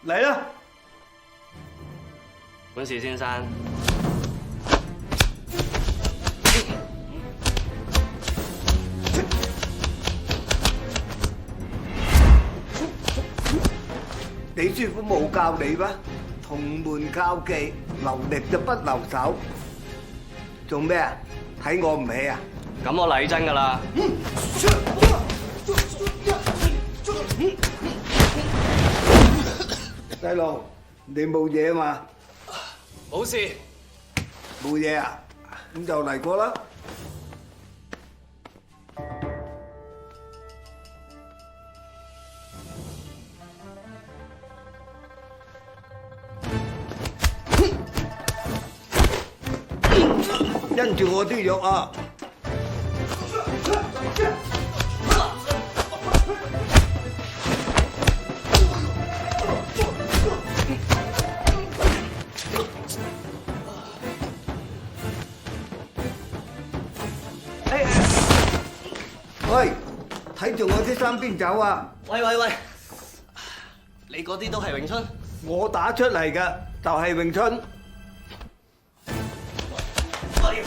嚟啦！本事先生，你師傅冇教你咩？同門教技，留力就不留手。做咩啊？睇我唔起啊？咁我嚟真㗎啦！細路，你冇嘢嘛？冇事。冇嘢啊？咁就嚟過啦。跟住我啲藥啊！喂，睇住我啲衫邊走啊！喂喂喂，你嗰啲都係詠春？我打出嚟嘅就係詠春。哎